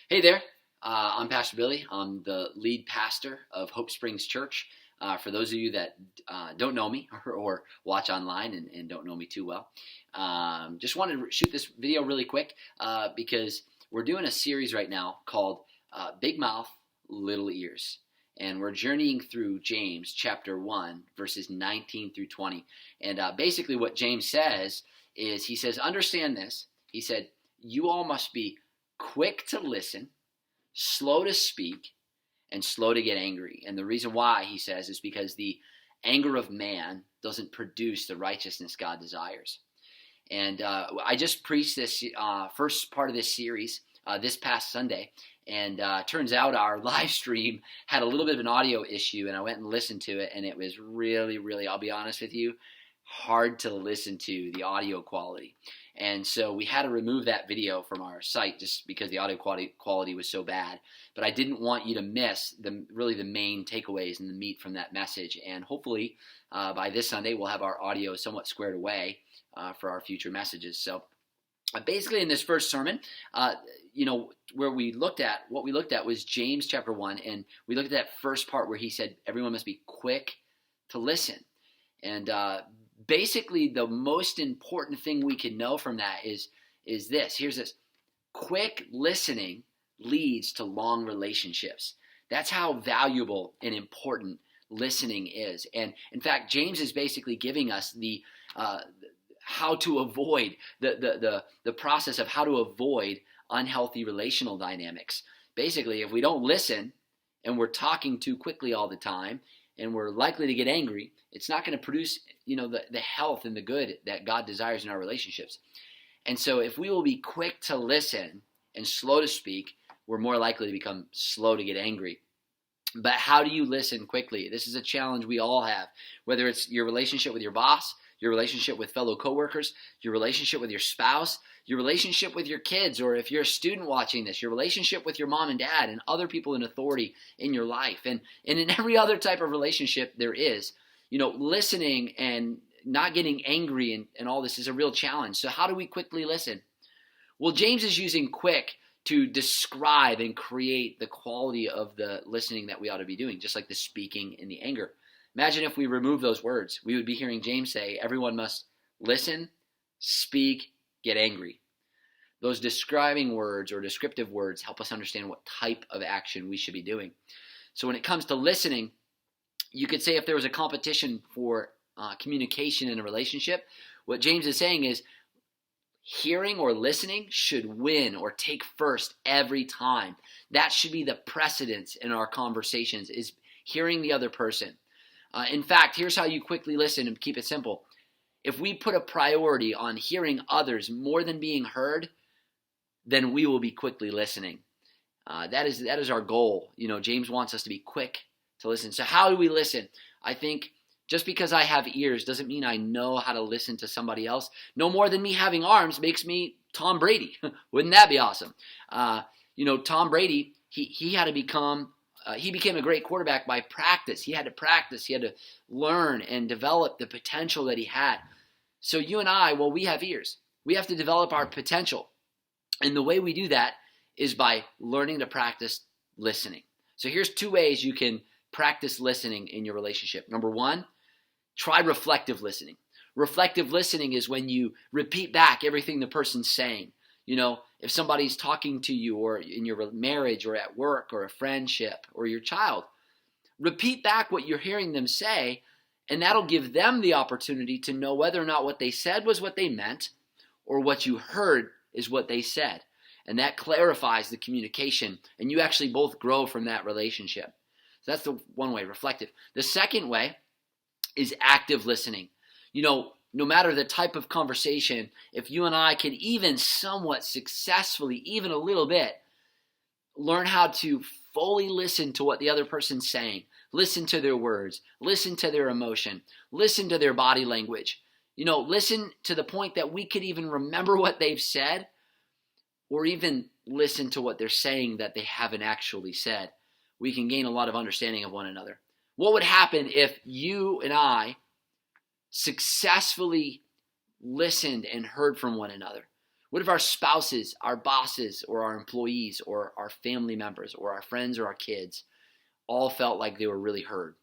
Hey there, I'm Pastor Billy. I'm the lead pastor of Hope Springs Church. For those of you that don't know me or watch online and don't know me too well, just wanted to shoot this video really quick because we're doing a series right now called Big Mouth, Little Ears. And we're journeying through James chapter 1, verses 19 through 20. And basically what James says is, he says, understand this. He said, you all must be quick to listen, slow to speak, and slow to get angry. And the reason why, he says, is because the anger of man doesn't produce the righteousness God desires. And I just preached this first part of this series this past Sunday, and turns out our live stream had a little bit of an audio issue, and I went and listened to it, and it was really, I'll be honest with you, hard to listen to, the audio quality. And so we had to remove that video from our site just because the audio quality was so bad. But I didn't want you to miss the main takeaways and the meat from that message. And hopefully by this Sunday we'll have our audio somewhat squared away for our future messages. So basically in this first sermon, what we looked at was James chapter 1, and we looked at that first part where he said everyone must be quick to listen. And basically, the most important thing we can know from that is this. Here's this. Quick listening leads to long relationships. That's how valuable and important listening is. And in fact, James is basically giving us the how to avoid the process of how to avoid unhealthy relational dynamics. Basically, if we don't listen and we're talking too quickly all the time, and we're likely to get angry, it's not going to produce, the health and the good that God desires in our relationships. And so if we will be quick to listen and slow to speak, we're more likely to become slow to get angry. But how do you listen quickly? This is a challenge we all have, whether it's your relationship with your boss, your relationship with fellow coworkers, your relationship with your spouse, your relationship with your kids, or if you're a student watching this, your relationship with your mom and dad and other people in authority in your life. And in every other type of relationship there is, listening and not getting angry and all this is a real challenge. So how do we quickly listen? Well, James is using quick to describe and create the quality of the listening that we ought to be doing, just like the speaking and the anger. Imagine if we remove those words. We would be hearing James say, everyone must listen, speak, get angry. Those describing words or descriptive words help us understand what type of action we should be doing. So when it comes to listening, you could say if there was a competition for communication in a relationship, what James is saying is hearing or listening should win or take first every time. That should be the precedence in our conversations, is hearing the other person. In fact, here's how you quickly listen and keep it simple. If we put a priority on hearing others more than being heard, then we will be quickly listening. That is our goal. James wants us to be quick to listen. So how do we listen? I think just because I have ears doesn't mean I know how to listen to somebody else. No more than me having arms makes me Tom Brady. Wouldn't that be awesome? Tom Brady, he had to become... he became a great quarterback by practice. He had to practice. He had to learn and develop the potential that he had. So you and I, we have ears. We have to develop our potential. And the way we do that is by learning to practice listening. So here's 2 ways you can practice listening in your relationship. Number 1, try reflective listening. Reflective listening is when you repeat back everything the person's saying. If somebody's talking to you or in your marriage or at work or a friendship or your child, repeat back what you're hearing them say, and that'll give them the opportunity to know whether or not what they said was what they meant or what you heard is what they said. And that clarifies the communication, and you actually both grow from that relationship. So that's the one way, reflective. The second way is active listening. No matter the type of conversation, if you and I can even somewhat successfully, even a little bit, learn how to fully listen to what the other person's saying, listen to their words, listen to their emotion, listen to their body language, listen to the point that we could even remember what they've said, or even listen to what they're saying that they haven't actually said. We can gain a lot of understanding of one another. What would happen if you and I successfully listened and heard from one another? What if our spouses, our bosses, or our employees, or our family members, or our friends, or our kids all felt like they were really heard?